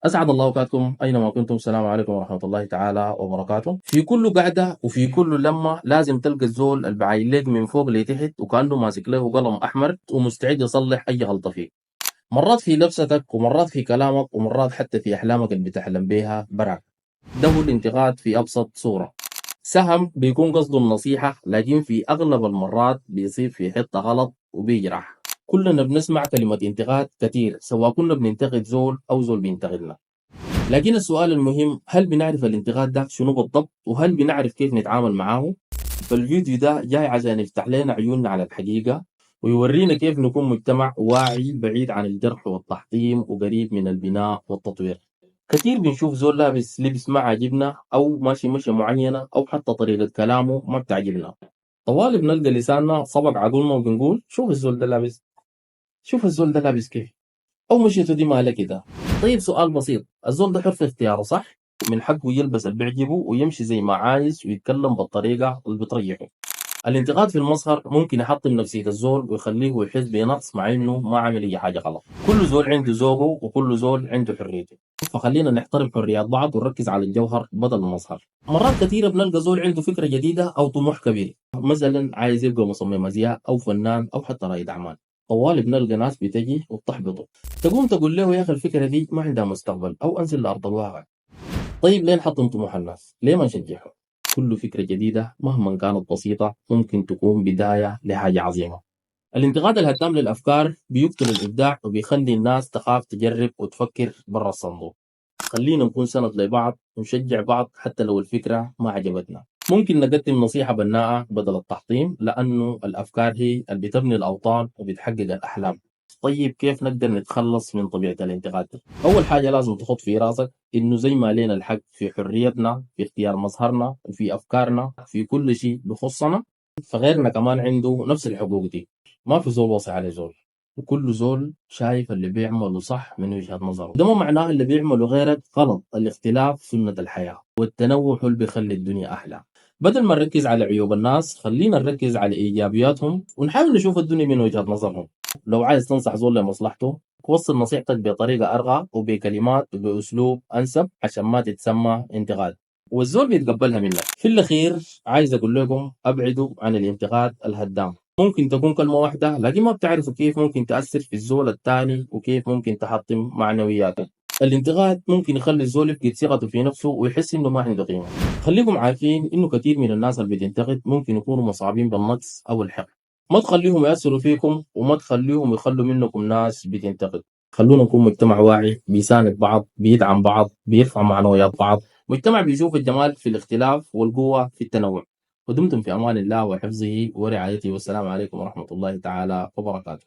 أسعد الله أوقاتكم أينما كنتم. السلام عليكم ورحمة الله تعالى وبركاته. في كل قعدة وفي كل لمة لازم تلقى الزول البعاين لك من فوق لتحت وكأنه ماسك له قلم أحمر ومستعد يصلح أي غلطة فيك. مرات في لبستك ومرات في كلامك ومرات حتى في أحلامك اللي بتحلم بيها براك. ده هو الانتقاد في أبسط صورة. سهم بيكون قصده النصيحة لكن في أغلب المرات بيصيب في حتة غلط وبيجرح. كلنا بنسمع كلمة انتقاد كتير سواء كنا بننتقد زول أو زول بينتقدنا. لكن السؤال المهم، هل بنعرف الانتقاد ده شنو بالضبط وهل بنعرف كيف نتعامل معاه؟ فالفيديو ده جاي عشان يفتح لنا عيوننا على الحقيقة ويورينا كيف نكون مجتمع واعي بعيد عن الجرح والتحطيم وقريب من البناء والتطوير. كثير بنشوف زول لابس لبس ما عاجبنا أو ماشي مشي معينة أو حتى طريقة كلامه ما بتعجبنا. طوالي بنلقى لساننا صبق عقولنا وبنقول شوف الزول ده لابس، شوف الزول ده لابس كيف، أو مشيته دي مالها كده. طيب سؤال بسيط، الزول ده حر في اختياره صح؟ من حقه يلبس اللي بيعجبه ويمشي زي ما عايز ويتكلم بالطريقة اللي بتريحه. الانتقاد في المظهر ممكن يحطم نفسية الزول ويخليه يحس بنقص مع انه ما عمل اي حاجة غلط. كل زول عنده ذوقه وكل زول عنده حريته، فخلينا نحترم حريات بعض ونركز على الجوهر بدل المظهر. مرات كثيرة بنلقى زول عنده فكرة جديدة او طموح كبير، مثلا عايز يبقى مصمم ازياء او فنان او حتى رائد اعمال. طوالي بنلقى ناس بتجي وبتحبطه، تقوم تقول له يا اخي الفكرة دي ما عندها مستقبل او انزل لارض الواقع. طيب ليه نحطم طموح الناس؟ ليه ما نشجعهم؟ كل فكرة جديدة مهما كانت بسيطة ممكن تكون بداية لحاجة عظيمة. الانتقاد الهدام للأفكار بيقتل الإبداع وبيخلي الناس تخاف تجرب وتفكر برا الصندوق. خلينا نكون سند لبعض ونشجع بعض حتى لو الفكرة ما عجبتنا. ممكن نقدم نصيحة بناءة بدل التحطيم، لأنه الأفكار هي اللي بتبني الأوطان وبتحقق الأحلام. طيب كيف نقدر نتخلص من طبيعة الانتقاد دي؟ أول حاجة لازم تحط في راسك إنه زي ما لنا الحق في حريتنا في اختيار مظهرنا وفي أفكارنا في كل شيء بخصنا، فغيرنا كمان عنده نفس الحقوق دي. ما في زول وصي على زول، وكل زول شايف اللي بيعمله صح من وجهة نظره. ده ما معناه اللي بيعمله غيرك غلط. الاختلاف سنة الحياة والتنوع هو اللي بيخلي الدنيا أحلى. بدل ما نركز على عيوب الناس خلينا نركز على إيجابياتهم ونحاول نشوف الدنيا من وجهة نظرهم. لو عايز تنصح زول لمصلحته وصل نصيحتك بطريقة أرغى وبكلمات وبأسلوب أنسب عشان ما تتسمى انتقاد والزول بيتقبلها منك. في الأخير عايز أقول لكم أبعدوا عن الانتقاد الهدام. ممكن تكون كلمة واحدة لكن ما بتعرفوا كيف ممكن تأثر في الزول التاني وكيف ممكن تحطم معنوياته. الانتقاد ممكن يخلي الزول يفقد ثقته في نفسه ويحس انه ما عنده قيمة. خليكم عارفين انه كثير من الناس اللي بتنتقد ممكن يكونوا مصابين بالنقص او الحقد. ما تخليهم يأثروا فيكم وما تخليهم يخلوا منكم ناس بتنتقد. خلونا نكون مجتمع واعي بيساند بعض بيدعم بعض بيرفع معنويات بعض، مجتمع بيشوف الجمال في الاختلاف والقوة في التنوع. ودمتم في أمان الله وحفظه ورعايته، والسلام عليكم ورحمة الله تعالى وبركاته.